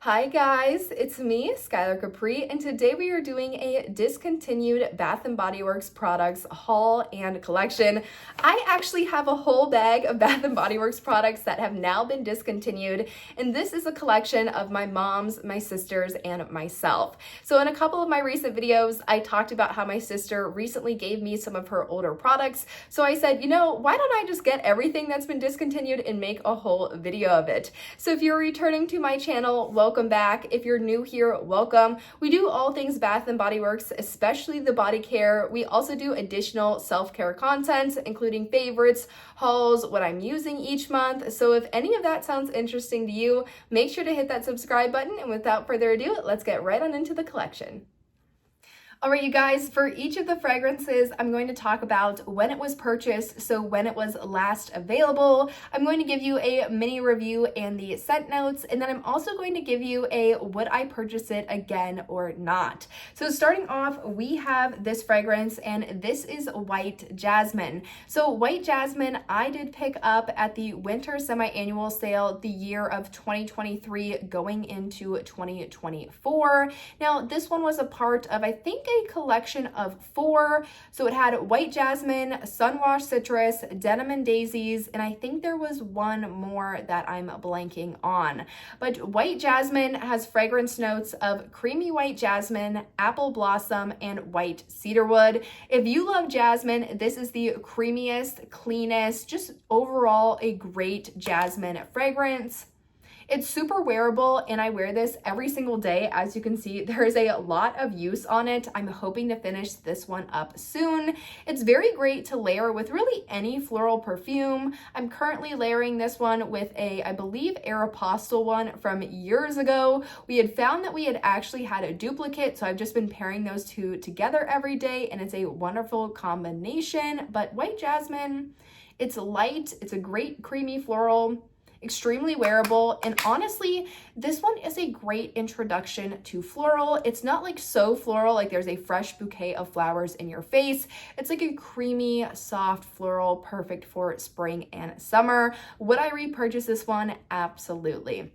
Hi guys, it's me, Skylar Capri, and today we are doing a discontinued Bath & Body Works products haul and collection. I actually have a whole bag of Bath & Body Works products that have now been discontinued, and this is a collection of my mom's, my sister's, and myself. So in a couple of my recent videos, I talked about how my sister recently gave me some of her older products, so I said, why don't I just get everything that's been discontinued and make a whole video of it? So if you're returning to my channel, welcome back. If you're new here, welcome. We do all things Bath & Body Works, especially the body care. We also do additional self-care content, including favorites, hauls, what I'm using each month. So if any of that sounds interesting to you, make sure to hit that subscribe button. And without further ado, let's get right on into the collection. All right, you guys, for each of the fragrances, I'm going to talk about when it was purchased, so when it was last available. I'm going to give you a mini review and the scent notes, and then I'm also going to give you a would I purchase it again or not. So starting off, we have this fragrance, and this is White Jasmine. So White Jasmine, I did pick up at the winter semi-annual sale the year of 2023 going into 2024. Now, this one was a part of, I think, a collection of 4. So it had White Jasmine, Sunwash Citrus, Denim and Daisies, and I think there was one more that I'm blanking on. But White Jasmine has fragrance notes of creamy white jasmine, apple blossom, and white cedarwood. If you love jasmine, this is the creamiest, cleanest, just overall a great jasmine fragrance. It's super wearable, and I wear this every single day. As you can see, there is a lot of use on it. I'm hoping to finish this one up soon. It's very great to layer with really any floral perfume. I'm currently layering this one with a, I believe, Aeropostale one from years ago. We had found that we had actually had a duplicate, so I've just been pairing those two together every day, and it's a wonderful combination. But White Jasmine, it's light, it's a great creamy floral, extremely wearable, and honestly, this one is a great introduction to floral. It's not like so floral, like there's a fresh bouquet of flowers in your face. It's like a creamy, soft floral, perfect for spring and summer. Would I repurchase this one? Absolutely.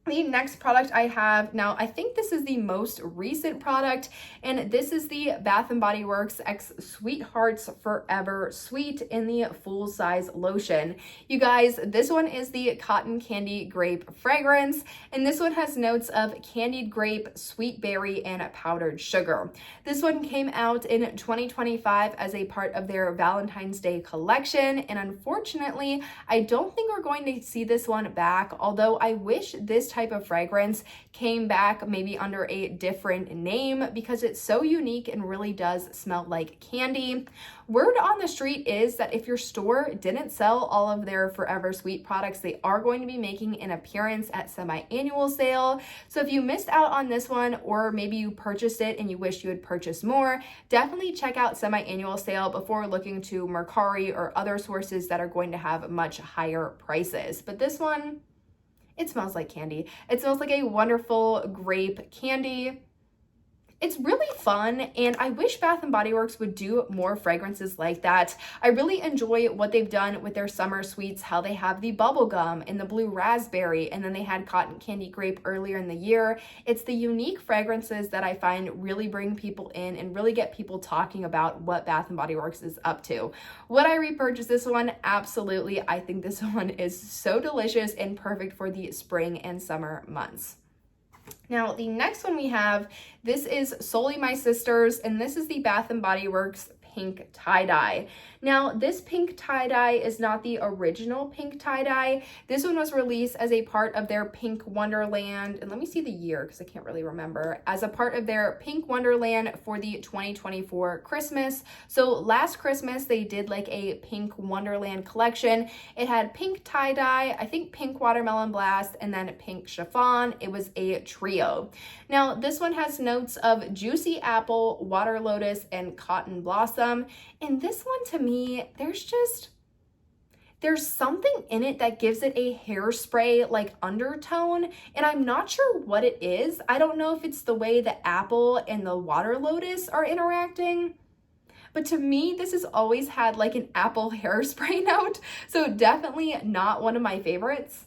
The next product I have, now I think this is the most recent product, and this is the Bath & Body Works X Sweethearts Forever Sweet in the full size lotion. You guys, this one is the Cotton Candy Grape fragrance, and this one has notes of candied grape, sweet berry, and powdered sugar. This one came out in 2025 as a part of their Valentine's Day collection, and unfortunately, I don't think we're going to see this one back, although I wish this type of fragrance came back maybe under a different name because it's so unique and really does smell like candy. Word on the street is that if your store didn't sell all of their Forever Sweet products, they are going to be making an appearance at semi-annual sale. So if you missed out on this one, or maybe you purchased it and you wish you had purchased more, definitely check out semi-annual sale before looking to Mercari or other sources that are going to have much higher prices. But this one, it smells like candy. It smells like a wonderful grape candy. It's really fun, and I wish Bath & Body Works would do more fragrances like that. I really enjoy what they've done with their summer sweets, how they have the bubblegum and the blue raspberry, and then they had cotton candy grape earlier in the year. It's the unique fragrances that I find really bring people in and really get people talking about what Bath & Body Works is up to. Would I repurchase this one? Absolutely. I think this one is so delicious and perfect for the spring and summer months. Now, the next one we have, this is solely my sister's, and this is the Bath & Body Works Pink Tie-Dye. Now, this pink tie-dye is not the original pink tie-dye. This one was released as a part of their Pink Wonderland, and let me see the year because I can't really remember, as a part of their Pink Wonderland for the 2024 Christmas. So last Christmas, they did like a Pink Wonderland collection. It had pink tie-dye, I think pink watermelon blast, and then pink chiffon. It was a trio. Now, this one has notes of juicy apple, water lotus, and cotton blossom. And this one, to me, there's something in it that gives it a hairspray like undertone, and I'm not sure what it is. I don't know if it's the way the apple and the water lotus are interacting, but to me, this has always had like an apple hairspray note, so definitely not one of my favorites.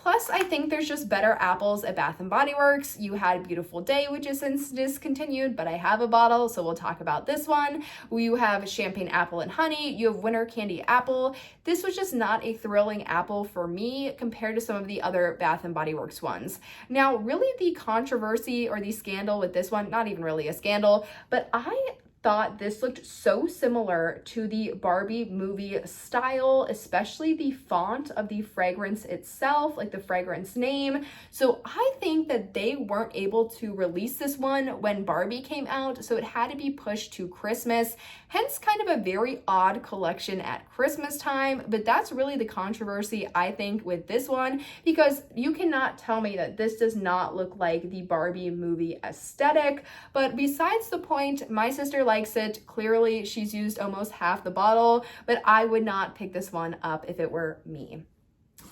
Plus, I think there's just better apples at Bath & Body Works. You had Beautiful Day, which is since discontinued, but I have a bottle, so we'll talk about this one. You have Champagne Apple and Honey. You have Winter Candy Apple. This was just not a thrilling apple for me compared to some of the other Bath & Body Works ones. Now, really the controversy or the scandal with this one, not even really a scandal, but I thought this looked so similar to the Barbie movie style, especially the font of the fragrance itself, like the fragrance name. So I think that they weren't able to release this one when Barbie came out, so it had to be pushed to Christmas, hence kind of a very odd collection at Christmas time. But that's really the controversy, I think, with this one, because you cannot tell me that this does not look like the Barbie movie aesthetic. But besides the point, my sister likes it. Clearly, she's used almost half the bottle, but I would not pick this one up if it were me.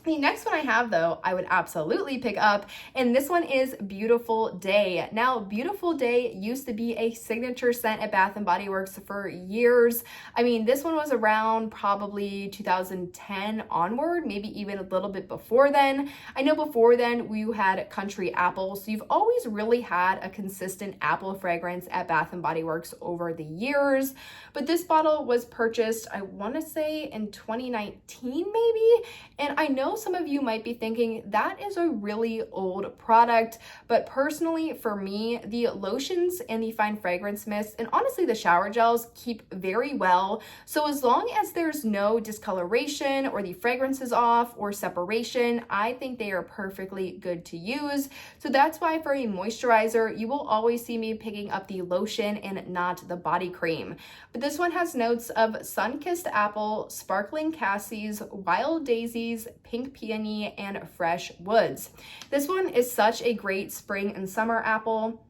The next one I have, though, I would absolutely pick up, and this one is Beautiful Day. Now, Beautiful Day used to be a signature scent at Bath & Body Works for years. I mean, this one was around probably 2010 onward, maybe even a little bit before then. I know before then we had Country Apple, so you've always really had a consistent apple fragrance at Bath & Body Works over the years. But this bottle was purchased, I want to say in 2019 maybe, and I know some of you might be thinking that is a really old product, but personally for me, the lotions and the fine fragrance mists and honestly the shower gels keep very well. So as long as there's no discoloration or the fragrance is off or separation, I think they are perfectly good to use. So that's why for a moisturizer, you will always see me picking up the lotion and not the body cream. But this one has notes of sun-kissed apple, sparkling cassis, wild daisies, pink peony, and fresh woods. This one is such a great spring and summer apple.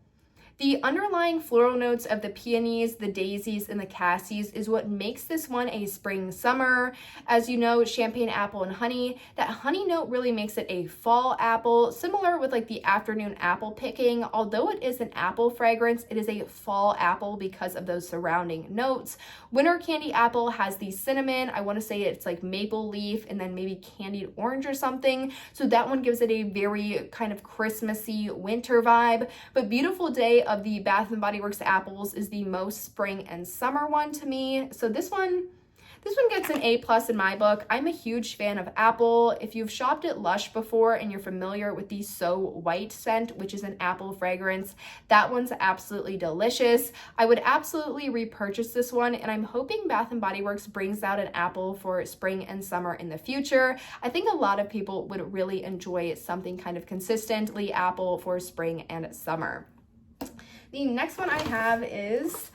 The underlying floral notes of the peonies, the daisies, and the cassis is what makes this one a spring summer. As you know, Champagne Apple and Honey, that honey note really makes it a fall apple, similar with like the afternoon apple picking. Although it is an apple fragrance, it is a fall apple because of those surrounding notes. Winter Candy Apple has the cinnamon. I want to say it's like maple leaf and then maybe candied orange or something. So that one gives it a very kind of Christmassy winter vibe. But Beautiful Day of the Bath & Body Works apples is the most spring and summer one to me. So this one gets an A+ in my book. I'm a huge fan of apple. If you've shopped at Lush before and you're familiar with the So White scent, which is an apple fragrance, that one's absolutely delicious. I would absolutely repurchase this one, and I'm hoping Bath & Body Works brings out an apple for spring and summer in the future. I think a lot of people would really enjoy something kind of consistently apple for spring and summer. The next one I have is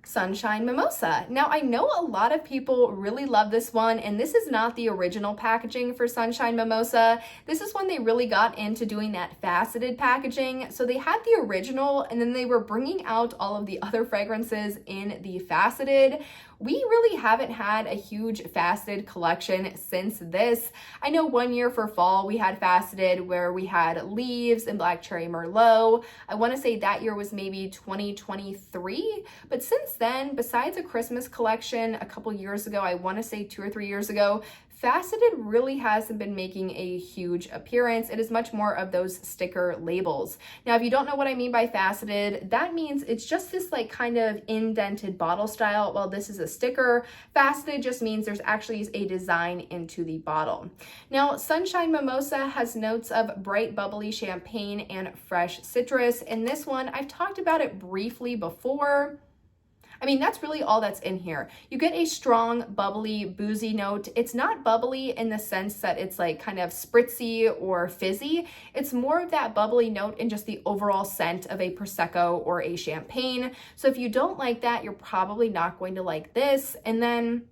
Sunshine Mimosa. Now, I know a lot of people really love this one, and this is not the original packaging for Sunshine Mimosa. This is when they really got into doing that faceted packaging. So they had the original, and then they were bringing out all of the other fragrances in the faceted. We really haven't had a huge faceted collection since this. I know one year for fall we had faceted where we had leaves and black cherry merlot. I want to say that year was maybe 2023, but since then, besides a Christmas collection a couple years ago, I want to say 2 or 3 years ago, faceted really hasn't been making a huge appearance. It is much more of those sticker labels. Now, if you don't know what I mean by faceted, that means it's just this like kind of indented bottle style. While this is a sticker, faceted just means there's actually a design into the bottle. Now, Sunshine Mimosa has notes of bright bubbly champagne and fresh citrus. And this one, I've talked about it briefly before. I mean, that's really all that's in here. You get a strong, bubbly, boozy note. It's not bubbly in the sense that it's like kind of spritzy or fizzy. It's more of that bubbly note in just the overall scent of a Prosecco or a champagne. So if you don't like that, you're probably not going to like this. And then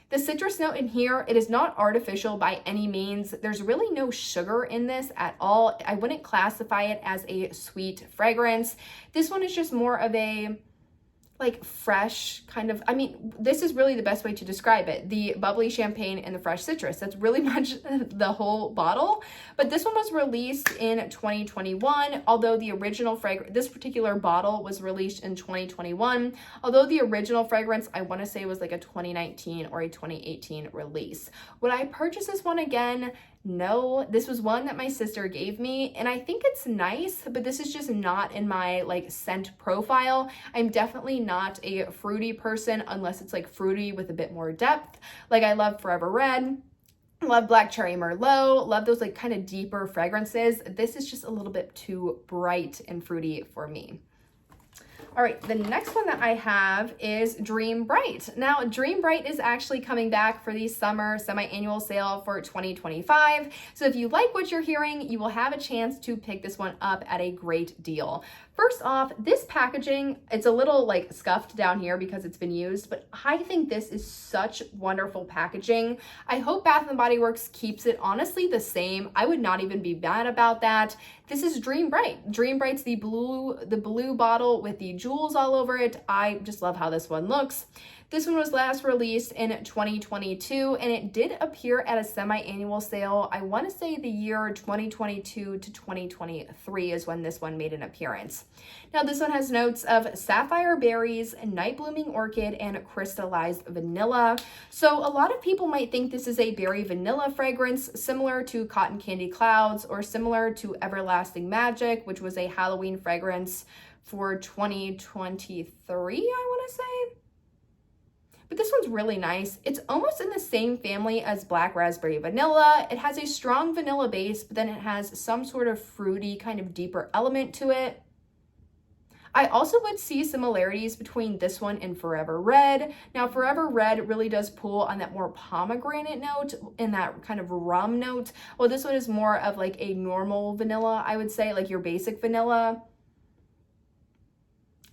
the citrus note in here, it is not artificial by any means. There's really no sugar in this at all. I wouldn't classify it as a sweet fragrance. This one is just more of a like fresh kind of, I mean, this is really the best way to describe it. The bubbly champagne and the fresh citrus. That's really much the whole bottle. But this one was released in 2021, although the original fragrance, this particular bottle was released in 2021, although the original fragrance, I want to say was like a 2019 or a 2018 release. Would I purchase this one again? No, this was one that my sister gave me, and I think it's nice, but this is just not in my like scent profile. I'm definitely not a fruity person unless it's like fruity with a bit more depth. Like I love Forever Red, love Black Cherry Merlot, love those like kind of deeper fragrances. This is just a little bit too bright and fruity for me. All right, the next one that I have is Dream Bright. Now, Dream Bright is actually coming back for the summer semi-annual sale for 2025. So if you like what you're hearing, you will have a chance to pick this one up at a great deal. First off, this packaging, it's a little like scuffed down here because it's been used, but I think this is such wonderful packaging. I hope Bath & Body Works keeps it honestly the same. I would not even be mad about that. This is Dream Bright. Dream Bright's the blue bottle with the jewels all over it. I just love how this one looks. This one was last released in 2022, and it did appear at a semi-annual sale. I want to say the year 2022 to 2023 is when this one made an appearance. Now, this one has notes of sapphire berries, night blooming orchid, and crystallized vanilla. So a lot of people might think this is a berry vanilla fragrance, similar to Cotton Candy Clouds or similar to Everlasting Magic, which was a Halloween fragrance for 2023, I want to say. But this one's really nice. It's almost in the same family as Black Raspberry Vanilla. It has a strong vanilla base, but then it has some sort of fruity, kind of deeper element to it. I also would see similarities between this one and Forever Red. Now, Forever Red really does pull on that more pomegranate note and that kind of rum note. Well, this one is more of like a normal vanilla, I would say, like your basic vanilla.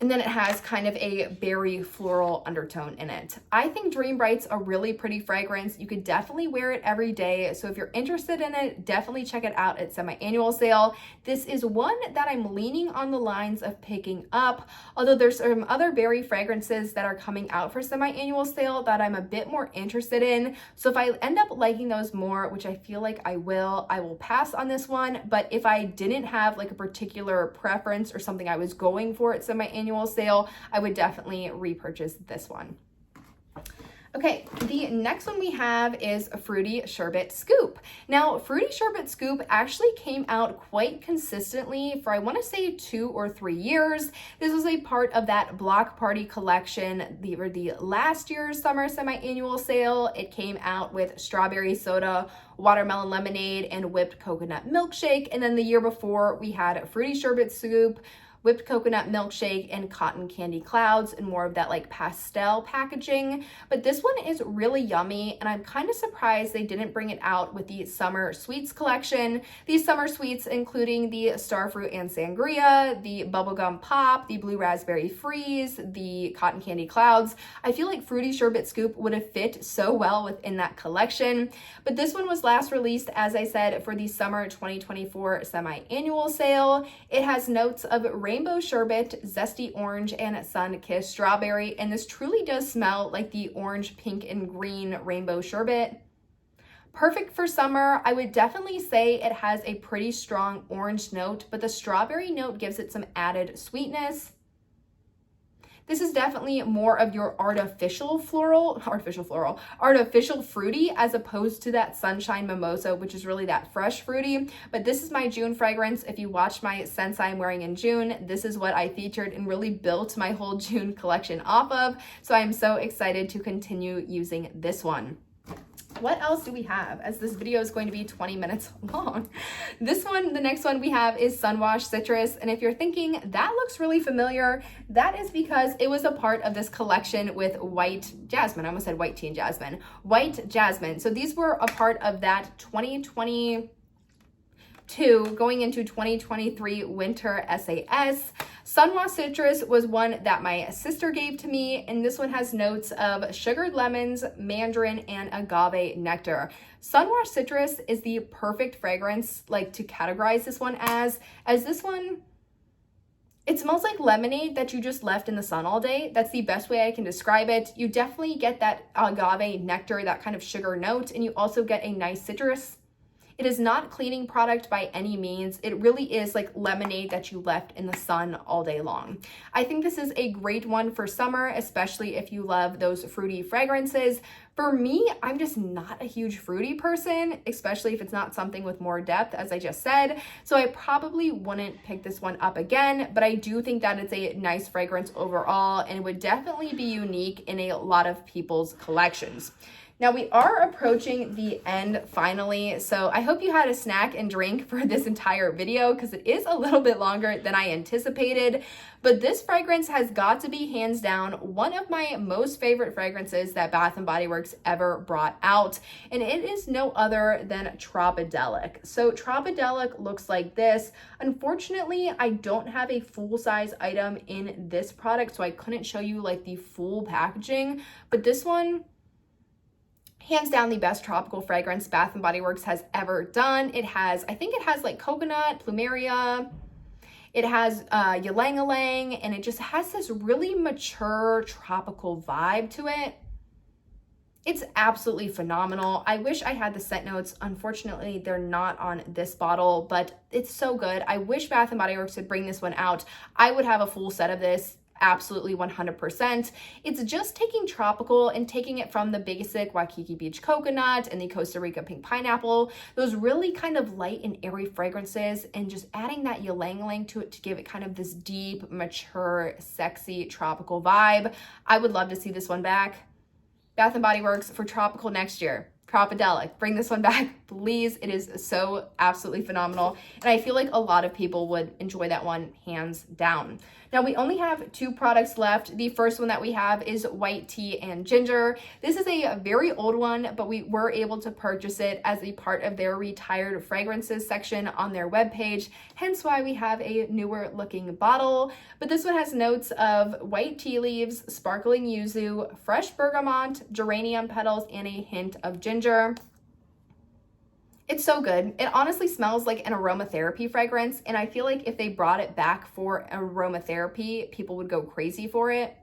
And then it has kind of a berry floral undertone in it. I think Dream Bright's a really pretty fragrance. You could definitely wear it every day. So if you're interested in it, definitely check it out at semi-annual sale. This is one that I'm leaning on the lines of picking up, although there's some other berry fragrances that are coming out for semi-annual sale that I'm a bit more interested in. So if I end up liking those more, which I feel like I will pass on this one. But if I didn't have like a particular preference or something I was going for at semi-annual sale, I would definitely repurchase this one. Okay, the next one we have is a Fruity Sherbet Scoop. Now, Fruity Sherbet Scoop actually came out quite consistently for, I want to say, 2 or 3 years. This was a part of that Block Party collection. The last year's summer semi-annual sale. It came out with strawberry soda, watermelon lemonade, and whipped coconut milkshake. And then the year before, we had Fruity Sherbet Scoop, whipped coconut milkshake, and cotton candy clouds, and more of that like pastel packaging. But this one is really yummy, and I'm kind of surprised they didn't bring it out with the summer sweets collection. These summer sweets including the starfruit and sangria, the bubblegum pop, the blue raspberry freeze, the cotton candy clouds. I feel like Fruity Sherbet Scoop would have fit so well within that collection. But this one was last released, as I said, for the summer 2024 semi-annual sale. It has notes of rainbow sherbet, zesty orange, and sun-kissed strawberry, and this truly does smell like the orange, pink, and green rainbow sherbet. Perfect for summer. I would definitely say it has a pretty strong orange note, but the strawberry note gives it some added sweetness. This is definitely more of your artificial fruity, as opposed to that sunshine mimosa, which is really that fresh fruity. But this is my June fragrance. If you watch my scents I'm wearing in June, this is what I featured and really built my whole June collection off of. So I'm so excited to continue using this one. What else do we have, as this video is going to be 20 minutes long? The next one we have is Sunwash Citrus. And if you're thinking, that looks really familiar, that is because it was a part of this collection with White Jasmine. I almost said White Tea and Jasmine. White Jasmine. So these were a part of that 2022 going into 2023 winter SAS. Sunwash Citrus was one that my sister gave to me, and this one has notes of sugared lemons, mandarin, and agave nectar. Sunwash Citrus is the perfect fragrance, like, to categorize this one as this one, it smells like lemonade that you just left in the sun all day. That's the best way I can describe it. You definitely get that agave nectar, that kind of sugar note, and you also get a nice citrus. It is not cleaning product by any means. It really is like lemonade that you left in the sun all day long. I think this is a great one for summer, especially if you love those fruity fragrances. For me, I'm just not a huge fruity person, especially if it's not something with more depth, as I just said. So I probably wouldn't pick this one up again, but I do think that it's a nice fragrance overall and would definitely be unique in a lot of people's collections. Now we are approaching the end finally, so I hope you had a snack and drink for this entire video because it is a little bit longer than I anticipated, but this fragrance has got to be hands down one of my most favorite fragrances that Bath & Body Works ever brought out, and it is no other than Tropidelic. So Tropidelic looks like this. Unfortunately, I don't have a full-size item in this product, so I couldn't show you like the full packaging, but this one, hands down the best tropical fragrance Bath & Body Works has ever done. It has, I think it has like coconut, plumeria, it has ylang-ylang, and it just has this really mature tropical vibe to it. It's absolutely phenomenal. I wish I had the scent notes. Unfortunately, they're not on this bottle, but it's so good. I wish Bath & Body Works would bring this one out. I would have a full set of this. Absolutely 100%. It's just taking tropical and taking it from the basic Waikiki Beach coconut and the Costa Rica pink pineapple, those really kind of light and airy fragrances, and just adding that ylang-ylang to it to give it kind of this deep, mature, sexy tropical vibe. I would love to see this one back. Bath & Body Works for tropical next year. Tropidelic, bring this one back, please. It is so absolutely phenomenal, and I feel like a lot of people would enjoy that one hands down. Now, we only have 2 products left. The first one that we have is White Tea and Ginger. This is a very old one, but we were able to purchase it as a part of their retired fragrances section on their webpage, hence why we have a newer looking bottle. But this one has notes of white tea leaves, sparkling yuzu, fresh bergamot, geranium petals, and a hint of ginger. It's so good. It honestly smells like an aromatherapy fragrance, and I feel like if they brought it back for aromatherapy, people would go crazy for it.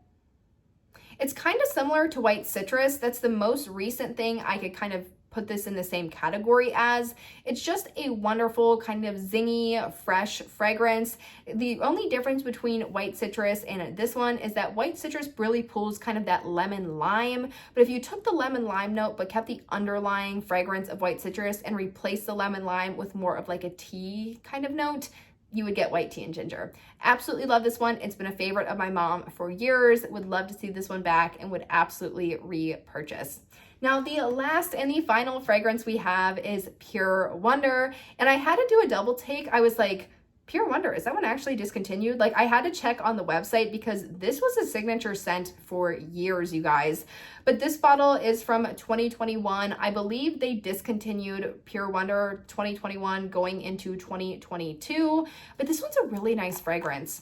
It's kind of similar to white citrus. That's the most recent thing I could kind of put this in the same category as. It's just a wonderful kind of zingy, fresh fragrance. The only difference between white citrus and this one is that white citrus really pulls kind of that lemon lime, but if you took the lemon lime note but kept the underlying fragrance of white citrus and replaced the lemon lime with more of like a tea kind of note, you would get White Tea and Ginger. Absolutely love this one. It's been a favorite of my mom for years. Would love to see this one back and would absolutely repurchase. Now, the last and the final fragrance we have is Pure Wonder, and I had to do a double take. I was like, Pure Wonder, is that one actually discontinued? Like, I had to check on the website because this was a signature scent for years, you guys. But this bottle is from 2021. I believe they discontinued Pure Wonder 2021 going into 2022, but this one's a really nice fragrance.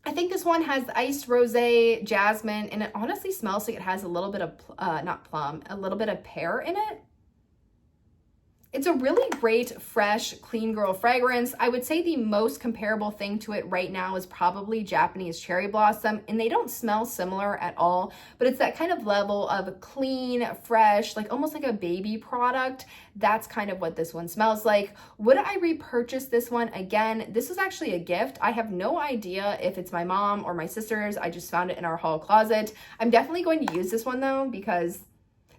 I think this one has iced rosé, jasmine, and it honestly smells like it has a little bit of, not plum, a little bit of pear in it. It's a really great, fresh, clean girl fragrance. I would say the most comparable thing to it right now is probably Japanese cherry blossom, and they don't smell similar at all, but it's that kind of level of clean, fresh, like almost like a baby product. That's kind of what this one smells like. Would I repurchase this one again? This was actually a gift. I have no idea if it's my mom or my sister's. I just found it in our hall closet. I'm definitely going to use this one though, because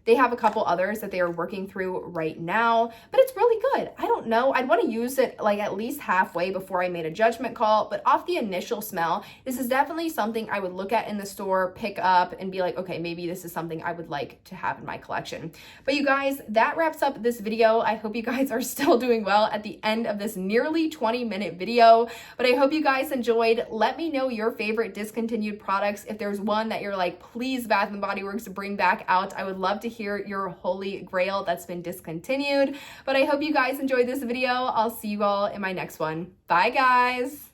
they have a couple others that they are working through right now, but it's really good. I don't know. I'd want to use it like at least halfway before I made a judgment call, but off the initial smell, this is definitely something I would look at in the store, pick up, and be like, okay, maybe this is something I would like to have in my collection. But you guys, that wraps up this video. I hope you guys are still doing well at the end of this nearly 20-minute video, but I hope you guys enjoyed. Let me know your favorite discontinued products. If there's one that you're like, please Bath & Body Works bring back out, I would love to hear your holy grail that's been discontinued. But I hope you guys enjoyed this video. I'll see you all in my next one. Bye guys.